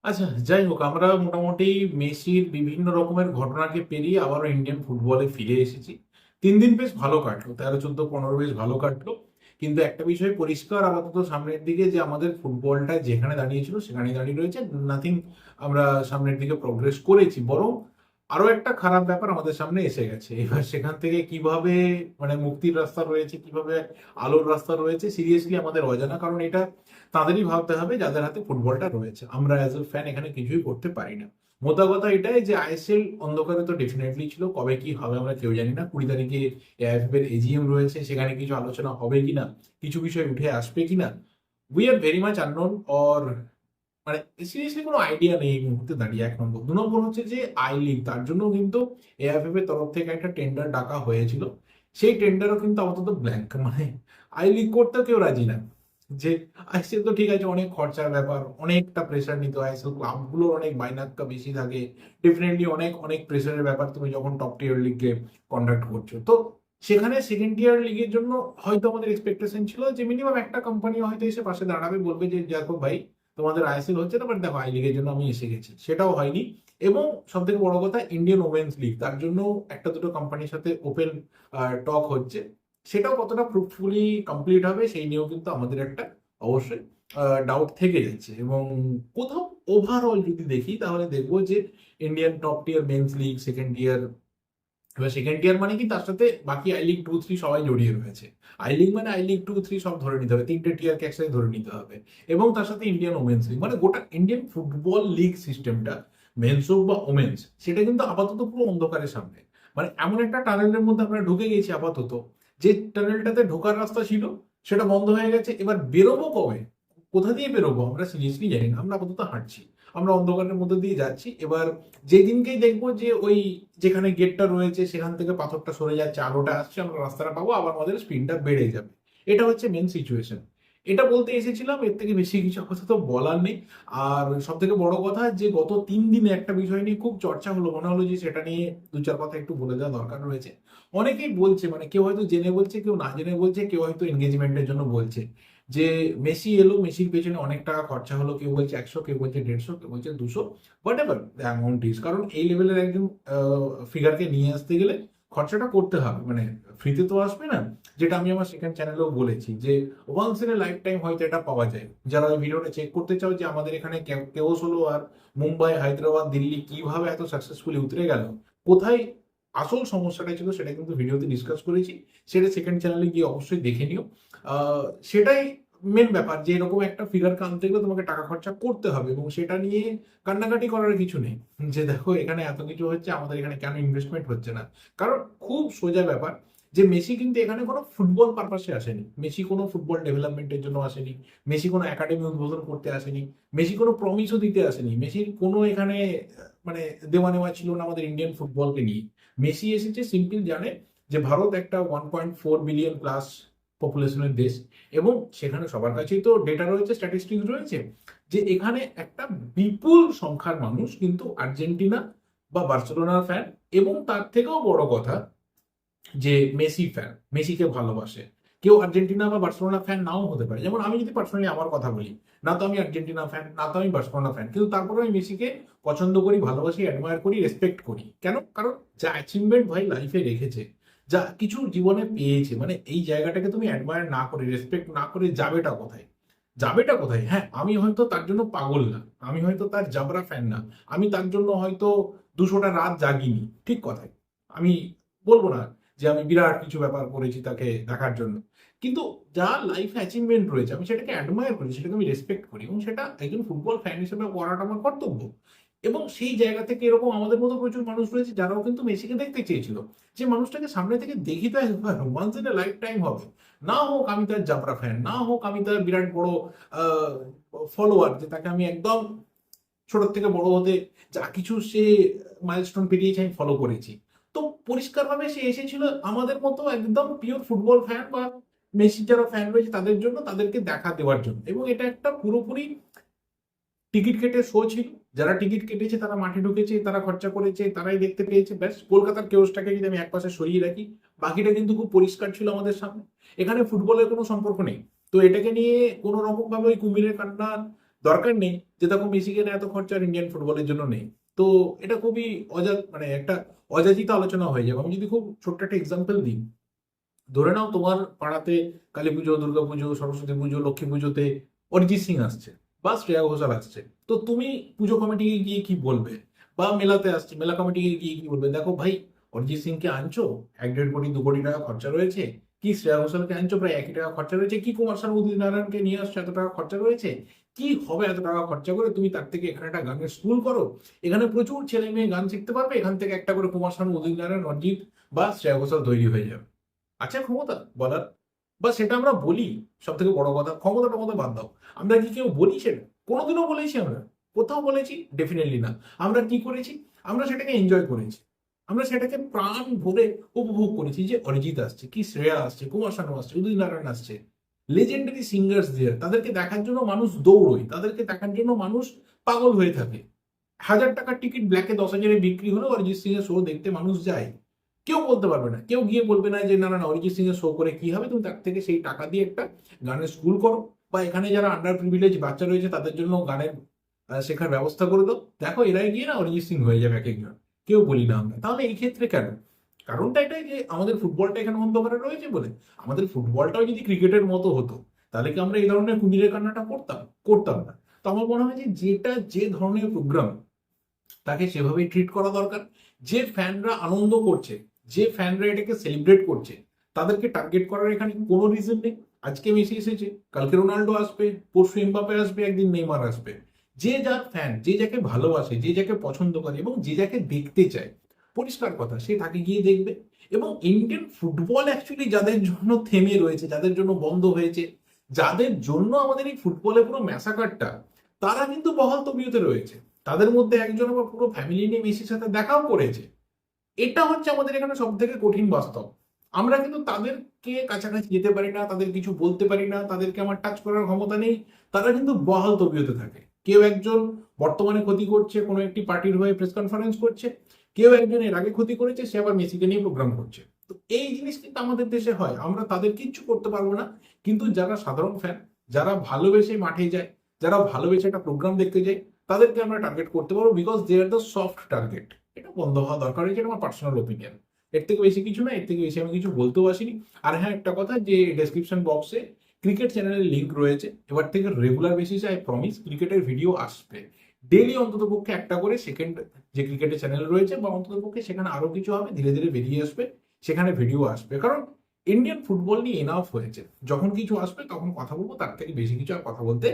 আচ্ছা, যাই হোক, আমরা মোটামুটি মেসির বিভিন্ন রকমের ঘটনাকে পেরিয়ে আবারও ইন্ডিয়ান ফুটবলে ফিরে এসেছি। 3 দিন বেশ ভালো কাটলো, 13, 14, 15 বেশ ভালো কাটলো। কিন্তু একটা বিষয় পরিষ্কার আপাতত সামনের দিকে, যে আমাদের ফুটবলটা যেখানে দাঁড়িয়েছিল সেখানেই দাঁড়িয়ে রয়েছে। নাথিং আমরা সামনের দিকে প্রগ্রেস করেছি, বরং আরো একটা খারাপ ব্যাপার আমাদের সামনে এসে গেছে। এবার সেখান থেকে কিভাবে মানে মুক্তির রাস্তা রয়েছে, কিভাবে আলোর রাস্তা রয়েছে, সিরিয়াসলি আমাদের অজানা। কারণ এটা তাদেরই ভাবতে হবে যাদের হাতে ফুটবলটা রয়েছে। আমরা অ্যাজ এ ফ্যান এখানে কিছুই করতে পারি না। মোদ্দা কথা এটাই যে আইএসএল অন্ধকারে তো ডেফিনেটলি ছিল, কবে কি হবে আমরা কেউ জানি না। 20 তারিখে এআইএফএফ এর এজিএম রয়েছে, সেখানে কিছু আলোচনা হবে কিনা, কিছু বিষয় উঠে আসবে কিনা, we are very much unknown. Or মানে সিরিয়াসলি কোনো আইডিয়া নেই এই মুহূর্তে দাঁড়িয়ে। 1 নম্বর। 2 নম্বর হচ্ছে যে আই লিগ, তার জন্য কিন্তু এআইএফএফ এর তরফ থেকে একটা টেন্ডার ডাকা হয়েছিল। সেই টেন্ডারও কিন্তু আপাতত ব্ল্যাঙ্ক, মানে আই লিগ করতেও কেউ রাজি না। যে আইএসএল তো ঠিক আছে, অনেক খরচার ব্যাপার, অনেকটা প্রেশার নিতে হয়, আইএসএল ক্লাবগুলোর অনেক বাইনাক্কা বেশি থাকে, ডেফিনেটলি অনেক অনেক প্রেশারের ব্যাপার তুমি যখন টপ টিয়ার লিগকে কন্ডাক্ট করছো। তো সেখানে সেকেন্ড টিয়ার লিগের জন্য হয়তো আমাদের এক্সপেকটেশন ছিল যে মিনিমাম একটা কোম্পানি হয়তো এসে পাশে দাঁড়াবে, বলবে যে দেখো ভাই, তোমাদের আইএসএল হচ্ছে না, বাট দেখো আই লিগের জন্য আমি এসে গেছি। সেটাও হয়নি। এবং সব থেকে বড় কথা, ইন্ডিয়ান ওমেন্স লিগ, তার জন্য একটা দুটো কোম্পানির সাথে ওপেন টক হচ্ছে। সেটাও কতটা ফ্রুটফুলি কমপ্লিট হবে সেই নিয়েও কিন্তু আমাদের একটা অবশ্যই ডাউট থেকে যাচ্ছে। এবং কোথাও ওভারঅল যদি দেখি তাহলে দেখবো যে Indian top tier men's league, second tier, এবার সেকেন্ড টিয়ার মানে কি তার সাথে বাকি আই লিগ 2, 3 সবাই জড়িয়ে রয়েছে। আই লিগ মানে আই লিগ 2, 3 সব ধরে নিতে হবে, 3টে টিয়ারকে একসাথে ধরে নিতে হবে। এবং তার সাথে ইন্ডিয়ান ওমেন্স লিগ, মানে গোটা ইন্ডিয়ান ফুটবল লিগ সিস্টেমটা, মেন্স হোক বা ওমেন্স, সেটা কিন্তু আপাতত পুরো অন্ধকারের সামনে। মানে এমন একটা টানেলের মধ্যে আমরা ঢুকে গেছি আপাতত, যে টানেলটাতে ঢোকার রাস্তা ছিল সেটা বন্ধ হয়ে গেছে। এবার বেরোবো কবে, কোথা দিয়ে বেরোবো আমরা সিরিয়াসলি জানি না। আমরা আপাতত হাঁটছি, আমরা অন্ধকারের মধ্যে দিয়ে যাচ্ছি। এবার যেদিনকেই দেখবো যে ওই যেখানে গেটটা রয়েছে সেখান থেকে পাথরটা সরে যাচ্ছে, আলোটা আসছে, আমরা রাস্তাটা পাবো, আবার আমাদের স্পিডটা বেড়ে যাবে। এটা হচ্ছে মেন সিচুয়েশন। এটা বলতে এসেছিলাম, এর থেকে বেশি কিছু কথা তো বলার নেই। আর সব থেকে বড় কথা, যে গত 3 দিনে একটা বিষয় নিয়ে খুব চর্চা হলো, মনে হলো যে সেটা নিয়ে দু চার কথা একটু বলে দেওয়া দরকার রয়েছে। অনেকেই বলছে, মানে কেউ হয়তো জেনে বলছে, কেউ না জেনে বলছে, কেউ হয়তো এনগেজমেন্টের জন্য বলছে, যে মেসি এলো, মেসির পেছনে অনেক টাকা খরচা হলো। কেউ বলছে 100, কেউ বলছে 150, কেউ বলছে 200, what ever the amount is. কারণ এই লেভেলের একজন ফিগারকে নিয়ে আসতে গেলে খরচাটা করতে হবে, মানে ফ্রিতে তো আসবে না। যেটা আমি আমার সেকেন্ড চ্যানেলেও বলেছি, যে once in a lifetime হয়তো এটা পাওয়া যায়। যারা ওই ভিডিওটা চেক করতে চাও যে আমাদের এখানে কেওস হলো, আর মুম্বাই, হায়দ্রাবাদ, দিল্লি কিভাবে এত সাকসেসফুলি উতরে গেল, কোথায় আসল সমস্যাটা ছিল, সেটা কিন্তু ভিডিওতে ডিসকাস করেছি। সেটা সেকেন্ড চ্যানেলে গিয়ে অবশ্যই দেখে নিও। সেটাই মেন ব্যাপার, যে এরকম একটা ফিগারকে আনতে গেলে তোমাকে টাকা খরচা করতে হবে, এবং সেটা নিয়ে কান্নাকাটি করার কিছু নেই। যে দেখো এখানে এত কিছু হচ্ছে, আমাদের এখানে কেন ইনভেস্টমেন্ট হচ্ছে না। কারণ খুব সোজা ব্যাপার, যে মেসি কিন্তু এখানে কোনো ফুটবল পারপাসে আসেনি, মেসি কোনো ফুটবল ডেভেলপমেন্টের জন্য আসেনি, মেসি কোনো একাডেমি উদ্বোধন করতে আসেনি, মেসি কোনো প্রমিসও দিতে আসেনি, মেসির কোনো এখানে মানে দেওয়া নেওয়া ছিল না আমাদের ইন্ডিয়ান ফুটবলকে নিয়ে। মেসি এসেছে সিম্পল জানে যে ভারত একটা 1.4 বিলিয়ন প্লাস পপুলেশনের দেশ, এবং সেখানে সবার কাছেই তো ডেটা রয়েছে, স্ট্যাটিস্টিক্স রয়েছে, যে এখানে একটা বিপুল সংখ্যার মানুষ কিন্তু আর্জেন্টিনা বা বার্সেলোনার ফ্যান। এবং তার থেকেও বড় কথা, যে মেসি ফ্যান, মেসিকে ভালোবাসে। কেউ আর্জেন্টিনা বা বার্সেলোনা ফ্যান নাও হতে পারে, যেমন আমি যদি পার্সোনালি আমার কথা বলি, না তো আমি আর্জেন্টিনা ফ্যান, না তো আমি বার্সেলোনা ফ্যান, কিন্তু তারপরে আমি মেসিকে পছন্দ করি, ভালোবাসি, অ্যাডমায়ার করি, রেসপেক্ট করি। কেন? কারণ যা অ্যাচিভমেন্ট ভাই লাইফে রেখেছে, যা কিছু জীবনে পেয়েছে, মানে এই জায়গাটাকে তুমি অ্যাডমায়ার না করে, রেসপেক্ট না করে যাবেটা কোথায়? যাবেটা কোথায়? হ্যাঁ, আমি হয়তো তার জন্য পাগল না, আমি হয়তো তার জাবরা ফ্যান না, আমি তার জন্য হয়তো 200টা রাত জাগিনি, ঠিক কথাই। আমি বলবো না যে আমি বিরাট কিছু ব্যাপার করেছি তাকে দেখার জন্য। কিন্তু যা লাইফ অ্যাচিভমেন্ট রয়েছে আমি সেটাকে অ্যাডমায়ার করি, সেটাকে আমি রেসপেক্ট করি, এবং সেটা একজন ফুটবল ফ্যান হিসেবে করাটা আমার কর্তব্য। এবং সেই জায়গা থেকে এরকম আমাদের মতো প্রচুর মানুষ রয়েছে যারাও কিন্তু মেসিকে দেখতে চেয়েছিল, যে মানুষটাকে সামনে থেকে দেখি তো একবার, once in a lifetime হবে। না হোক আমি তার জাবরা ফ্যান, না হোক আমি তার বিরাট বড় ফলোয়ার, যে তাকে আমি একদম ছোট থেকে বড় হতে যা কিছু সে মাইলস্টোন পেরিয়েছে আমি ফলো করেছি। তো পরিষ্কারভাবে সে এসেছিল আমাদের মতো একদম পিওর ফুটবল ফ্যান, বা মেসির যারা ফ্যান রয়েছে তাদের জন্য, তাদেরকে দেখা দেওয়ার জন্য। এবং এটা একটা পুরোপুরি টিকিট কেটে শো ছিল। যারা টিকিট কেটেছে তারা মাঠে ঢুকেছে, তারা খরচা করেছে, তারাই দেখতে পেয়েছে। ব্যাস, কলকাতার কেওসটাকে যদি আমি একপাশে সরিয়ে রাখি, বাকিটা কিন্তু খুব পরিষ্কার ছিল আমাদের সামনে। এখানে ফুটবলের কোনো সম্পর্ক নেই। তো এটাকে নিয়ে কোনো রকম ভাবে ওই কুমিরের কান্না দরকার নেই যে দেখো মেসিকে না এত খরচা আর ইন্ডিয়ান ফুটবলের জন্য নেই। তো এটা খুবই মানে একটা অযাচিত আলোচনা হয়ে যাবে। আমি যদি খুব ছোট্ট একটা এক্সাম্পল দিই, ধরে নাও তোমার পাড়াতে কালী পুজো, দুর্গা পুজো, সরস্বতী পুজো, লক্ষ্মী পুজোতে অরিজিৎ সিং আসছে বা শ্রেয়া ঘোষাল আসছে। তো তুমি পুজো কমিটিকে গিয়ে কি বলবে? বা মেলাতে আসছে, মেলা কমিটিকে গিয়ে কি বলবে? দেখো ভাই, অরিজিৎ সিংকে আনছো, 1-1.5 কোটি 2 কোটি টাকা খরচা রয়েছে। কি শ্রেয়া ঘোষালকে আনছো, প্রায় একই টাকা খরচা রয়েছে। কি কুমার শানু উদিত নারায়ণকে নিয়ে আসছো, এত টাকা খরচা রয়েছে। কি হবে এত টাকা খরচা করে? তুমি তার থেকে এখানে একটা গানের স্কুল করো, এখানে প্রচুর ছেলে মেয়ে গান শিখতে পারবে, এখান থেকে একটা করে কুমার শানু, উদিত নারায়ণ, অরিজিৎ বা শ্রেয়া ঘোষাল তৈরি হয়ে যাবে। আচ্ছা, ক্ষমতা বলার, বা সেটা আমরা বলি। সব থেকে বড় কথা, ক্ষমতা টমতা বাদ দাও, আমরা কি কেউ বলি সেটা? কোনোদিনও বলেছি আমরা? কোথাও বলেছি? ডেফিনেটলি না। আমরা কি করেছি? আমরা সেটাকে এনজয় করেছি, আমরা সেটাকে প্রাণ ভরে উপভোগ করেছি যে অরিজিৎ আসছে, কি শ্রেয়া আসছে, কুমার শানু আসছে, উদিত নারায়ণ আসছে, লেজেন্ডারি সিঙ্গার্স দিয়ে। তাদেরকে দেখার জন্য মানুষ দৌড়ই, তাদেরকে দেখার জন্য মানুষ পাগল হয়ে থাকে। 1,000 টাকার টিকিট ব্ল্যাকে 10,000-এ বিক্রি হলেও অরিজিৎ সিং এর শো দেখতে মানুষ যায়। কেউ বলতে পারবে না, কেউ গিয়ে বলবে না যে না না না, অরিজিৎ সিং এর শো করে কি হবে, তুমি তার থেকে সেই টাকা দিয়ে একটা গানের স্কুল করো, বা এখানে যারা আন্ডার প্রিভিলেজ বাচ্চা রয়েছে তাদের জন্য গানের শেখার ব্যবস্থা করে দাও। দেখো এরাই গিয়ে না অরিজিৎ সিং হয়ে যাবে এক একজন। কেউ বলি না আমরা। তাহলে এই ক্ষেত্রে কেন? কারণটা এটাই যে আমাদের ফুটবলটা এখানে অন্ধকারে রয়েছে বলে। আমাদের ফুটবলটাও যদি ক্রিকেটের মতো হতো, তাহলে কি আমরা এই ধরনের কুমিরের কান্নাটা করতাম? করতাম না। তো আমার মনে হয় যে যেটা যে ধরনের প্রোগ্রাম, তাকে সেভাবেই ট্রিট করা দরকার। যে ফ্যানরা আনন্দ করছে, যে ফ্যানরা এটাকে সেলিব্রেট করছে, তাদেরকে টার্গেট করার এখানে কোনো রিজন নেই। আজকে মেসি এসেছে, কালকে রোনাল্ডো আসবে, পরশু এমবাপে আসবে, একদিন নেইমার আসবে। যে যার ফ্যান, যে যাকে ভালোবাসে, যে যাকে পছন্দ করে এবং যে যাকে দেখতে চায়, পরিষ্কার কথা, সে তাকে গিয়ে দেখবে। এবং ইন্ডিয়ান ফুটবল অ্যাকচুয়ালি যাদের জন্য থেমে রয়েছে, যাদের জন্য বন্ধ হয়েছে, যাদের জন্য আমাদের এই ফুটবলে পুরো ম্যাসাকারটা, তারা কিন্তু বহাল তবিয়তে রয়েছে। তাদের মধ্যে একজন আবার পুরো ফ্যামিলি নিয়ে মেসির সাথে দেখাও করেছে। এটা হচ্ছে আমাদের এখানে সব থেকে কঠিন বাস্তব। আমরা কিন্তু তাদেরকে কাছাকাছি যেতে পারি না, তাদের কিছু বলতে পারি না, তাদেরকে আমার টাচ করার ক্ষমতা নেই। তারা কিন্তু বহাল তবিয়তে থাকে। কেউ একজন বর্তমানে ক্ষতি করছে, কোনো একটি পার্টির হয়ে প্রেস কনফারেন্স করছে। কেউ একজন এর আগে ক্ষতি করেছে, সে আবার মেসিকে নিয়ে প্রোগ্রাম করছে। তো এই জিনিস কিন্তু আমাদের দেশে হয়। আমরা তাদের কিচ্ছু করতে পারবো না। কিন্তু যারা সাধারণ ফ্যান, যারা ভালোবেসে মাঠে যায়, যারা ভালোবেসে একটা প্রোগ্রাম দেখতে যায়, তাদেরকে আমরা টার্গেট করতে পারবো, because they are the soft target. এটা বন্ধ হওয়া দরকার হয়েছে, আমার পার্সোনাল ওপিনিয়ন। এর থেকে বেশি কিছু না, এর থেকে বেশি আমি কিছু বলতেও আসিনি। আর হ্যাঁ, একটা কথা, যে ডেসক্রিপশন বক্সে ক্রিকেট চ্যানেলের লিঙ্ক রয়েছে। এবার থেকে রেগুলার বেসিসে আই প্রমিস ক্রিকেটের ভিডিও আসবে। ডেইলি অন্তত পক্ষে একটা করে সেকেন্ড যে ক্রিকেটের চ্যানেল রয়েছে, বা অন্তত পক্ষে সেখানে আরো কিছু হবে, ধীরে ধীরে বেরিয়ে আসবে, সেখানে ভিডিও আসবে। কারণ ইন্ডিয়ান ফুটবল নিয়ে এনাফ হয়েছে। যখন কিছু আসবে তখন কথা বলবো, তার থেকে বেশি কিছু আর কথা বলতে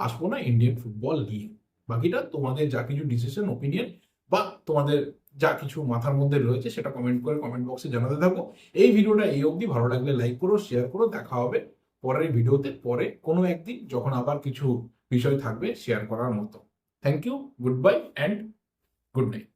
আসবো না ইন্ডিয়ান ফুটবল নিয়ে। বাকিটা তোমাদের যা কিছু ডিসিশন, ওপিনিয়ন, বা তোমাদের যা কিছু মাথার মধ্যে রয়েছে সেটা কমেন্ট করে কমেন্ট বক্সে জানাতে থাকো। এই ভিডিওটা এই অবধি, ভালো লাগলে লাইক করো, শেয়ার করো। দেখা হবে পরের ভিডিওতে, পরে কোনো একদিন, যখন আবার কিছু বিষয় থাকবে শেয়ার করার মতো। Thank you, goodbye and good night.